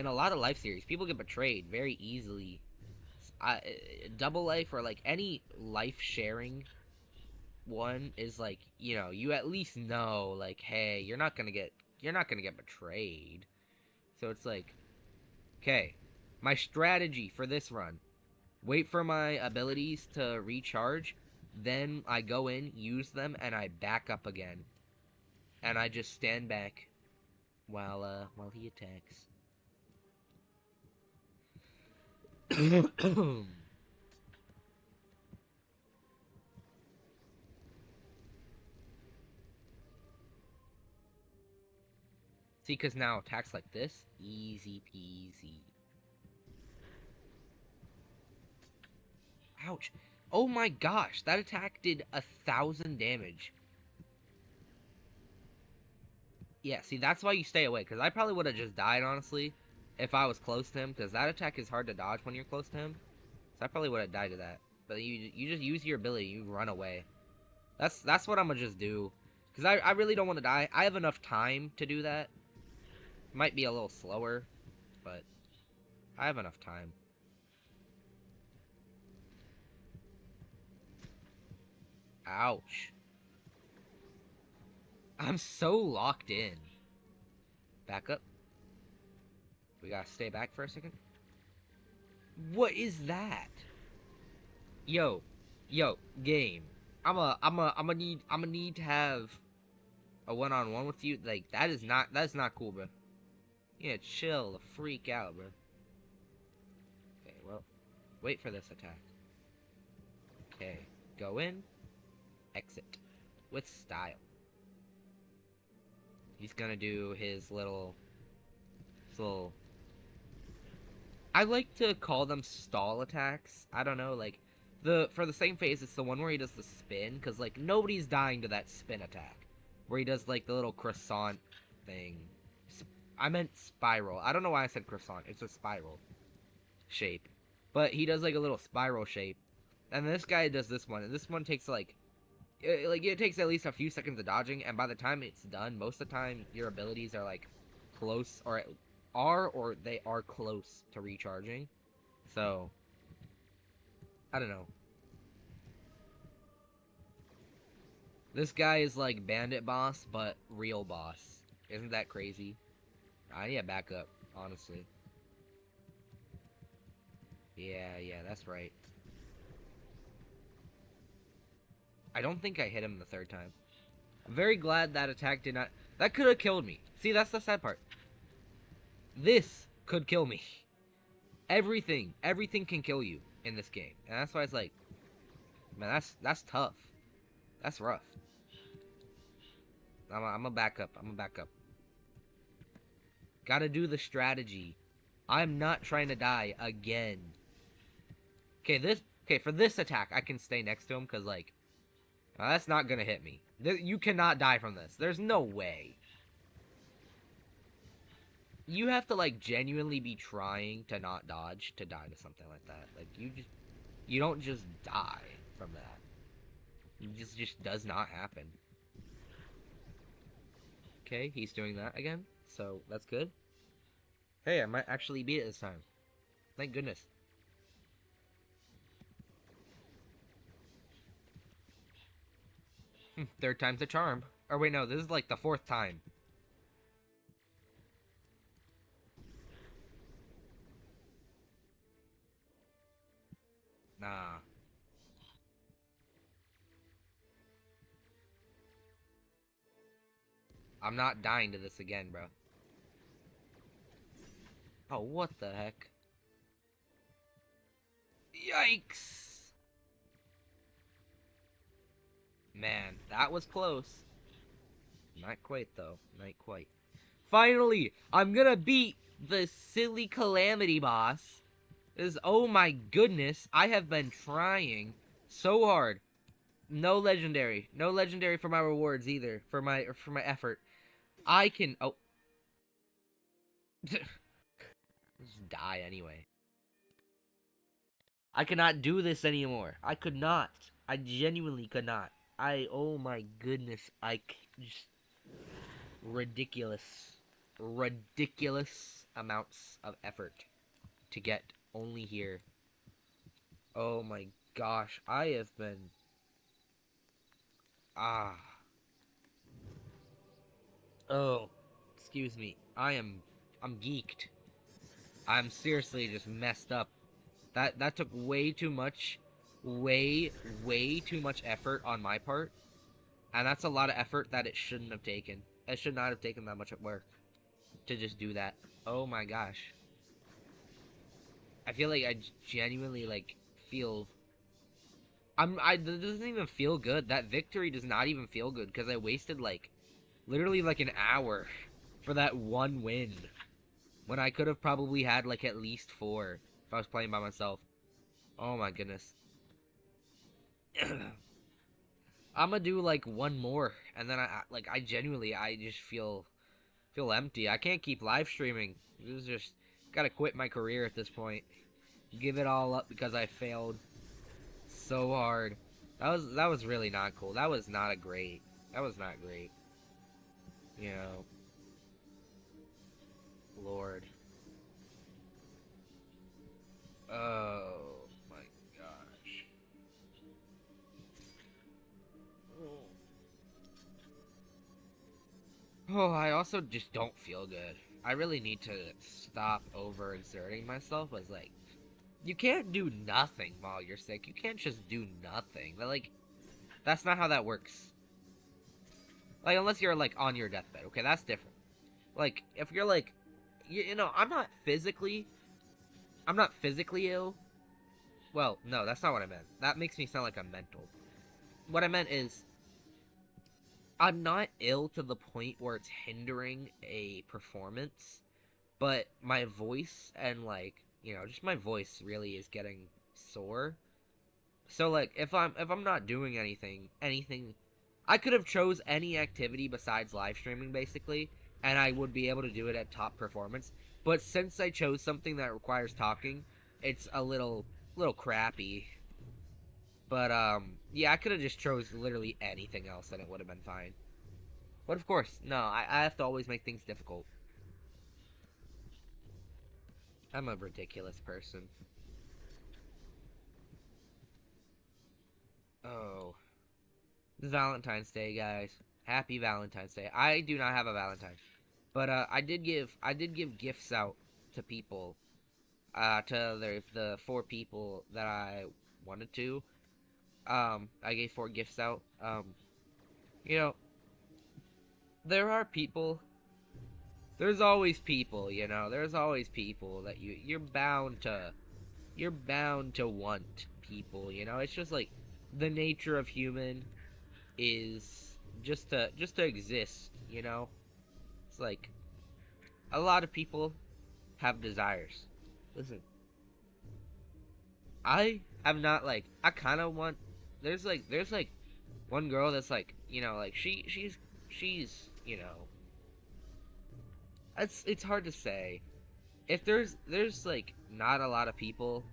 a lot of life series, people get betrayed very easily. Double life or like any life sharing one is like, you know, you at least know like, hey, you're not gonna get betrayed. So it's like, okay, my strategy for this run: wait for my abilities to recharge, then I go in, use them, and I back up again, and I just stand back while he attacks. See, because now attacks like this, easy peasy. Ouch. Oh my gosh, that attack did 1,000 damage. Yeah, see, that's why you stay away, because I probably would have just died, honestly, if I was close to him, because that attack is hard to dodge when you're close to him. So I probably would have died to that. But you just use your ability, you run away. That's what I'm gonna just do. Because I really don't want to die. I have enough time to do that. Might be a little slower, but I have enough time. Ouch. I'm so locked in. Back up. We gotta stay back for a second. What is that? Yo, game. I'm gonna need to have a one-on-one with you. Like, that's not cool, bro. Yeah, chill the freak out, bro. Okay, well, wait for this attack. Okay, go in, exit, with style. He's gonna do his little. I like to call them stall attacks. I don't know, like for the same phase, it's the one where he does the spin, because like nobody's dying to that spin attack, where he does like the little croissant thing. I meant spiral. I don't know why I said croissant. It's a spiral shape, but he does like a little spiral shape, and this guy does this one, and this one takes like it takes at least a few seconds of dodging, and by the time it's done, most of the time your abilities are like close or they are close to recharging. So I don't know. This guy is like bandit boss, but real boss. Isn't that crazy? I need a backup, honestly. Yeah, that's right. I don't think I hit him the third time. I'm very glad that attack did not. That could have killed me. See, that's the sad part. This could kill me. Everything can kill you in this game, and that's why it's like, man, that's tough. That's rough. I'm a backup. I'm a backup. Gotta do the strategy. I'm not trying to die again. Okay, for this attack, I can stay next to him, because, like, that's not gonna hit me. You cannot die from this. There's no way. You have to, like, genuinely be trying to not dodge to die to something like that. Like, you don't just die from that. It just does not happen. Okay, he's doing that again, so that's good. Hey, I might actually beat it this time. Thank goodness. Third time's a charm. Or wait, no, this is like the fourth time. Nah. I'm not dying to this again, bro. Oh, what the heck? Yikes! Man, that was close. Not quite, though. Not quite. Finally, I'm gonna beat the silly Calamity boss. Oh my goodness, I have been trying so hard. No legendary. No legendary for my rewards either. For my effort. I can... Oh. Just die anyway. I cannot do this anymore. I could not. I genuinely could not. Oh my goodness. Just... Ridiculous. Ridiculous amounts of effort to get only here. Oh my gosh. I have been... Oh. Excuse me. I'm geeked. I'm seriously just messed up. That took way too much, way too much effort on my part, and that's a lot of effort that it shouldn't have taken. It should not have taken that much work to just do that. Oh my gosh. I feel like I genuinely like feel. It doesn't even feel good. That victory does not even feel good because I wasted like, literally like an hour for that one win. When I could have probably had, like, at least 4 if I was playing by myself. Oh, my goodness. I'm gonna do, like, one more. And then, I genuinely, I just feel empty. I can't keep live streaming. This is just, gotta quit my career at this point. Give it all up because I failed so hard. That was really not cool. That was not great. That was not great. You know. Lord. Oh my gosh. Oh, I also just don't feel good. I really need to stop overexerting myself. It's like, you can't do nothing while you're sick. You can't just do nothing. But like, That's not how that works. Like, unless you're, like, on your deathbed. Okay, that's different. Like, if you're, like... You know, I'm not physically ill. Well, no, that's not what I meant. That makes me sound like I'm mental. What I meant is... I'm not ill to the point where it's hindering a performance, but my voice and, like, you know, just my voice really is getting sore. So, like, if I'm not doing anything, I could have chose any activity besides live streaming, basically, and I would be able to do it at top performance. But since I chose something that requires talking, it's a little crappy. But yeah, I could have just chose literally anything else and it would have been fine. But of course, no, I have to always make things difficult. I'm a ridiculous person. Oh, Valentine's Day, guys. Happy Valentine's Day. I do not have a Valentine, but I did give gifts out to people. To the four people that I wanted to. I gave four gifts out. You know, there are people. There's always people. You know, there's always people that you're bound to want people. You know, it's just like the nature of human is just to exist. You know, it's like a lot of people have desires. Listen, I have not like I kind of want. There's like one girl that's like like she's it's hard to say. If there's like not a lot of people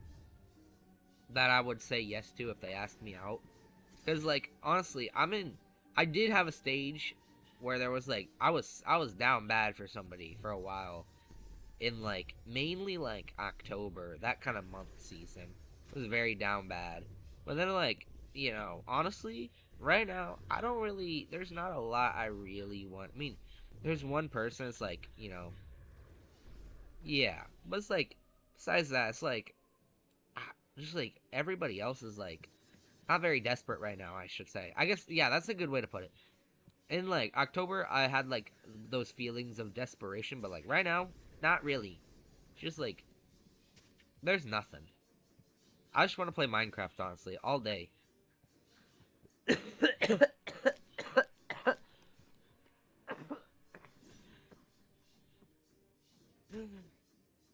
that I would say yes to if they asked me out. Because like honestly, I did have a stage where there was like I was down bad for somebody for a while in like mainly like October, that kind of month season. It was very down bad. But then like, honestly, right now I don't really there's not a lot I really want. I mean, there's one person it's like, yeah, but it's like besides that, it's like just like everybody else is like not very desperate right now, I should say. I guess yeah, that's a good way to put it. In like October, I had like those feelings of desperation, but like right now, not really. Just like there's nothing. I just want to play Minecraft honestly all day.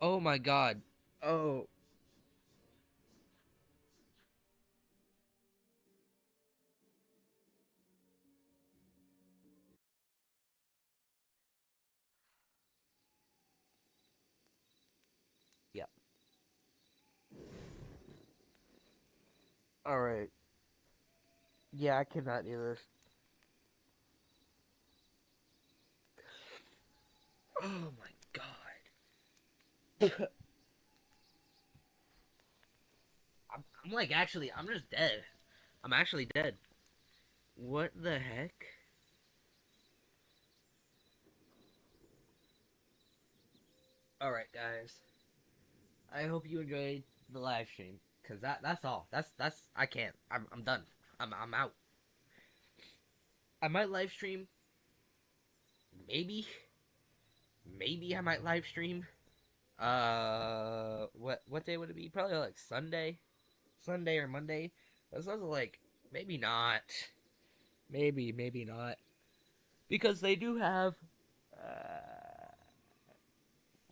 Oh my god. Oh. Yep. All right. Yeah, I cannot do this. Oh my god. I'm like actually, I'm just dead. I'm actually dead. What the heck? All right, guys. I hope you enjoyed the live stream cuz that's all. That's I can't. I'm done. I'm out. I might live stream maybe maybe I might live stream. What day would it be? Probably like Sunday or Monday. That's also like maybe not. Maybe not. Because they have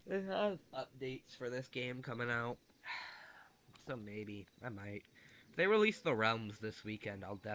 updates for this game coming out. So maybe I might. If they release the realms this weekend, I'll definitely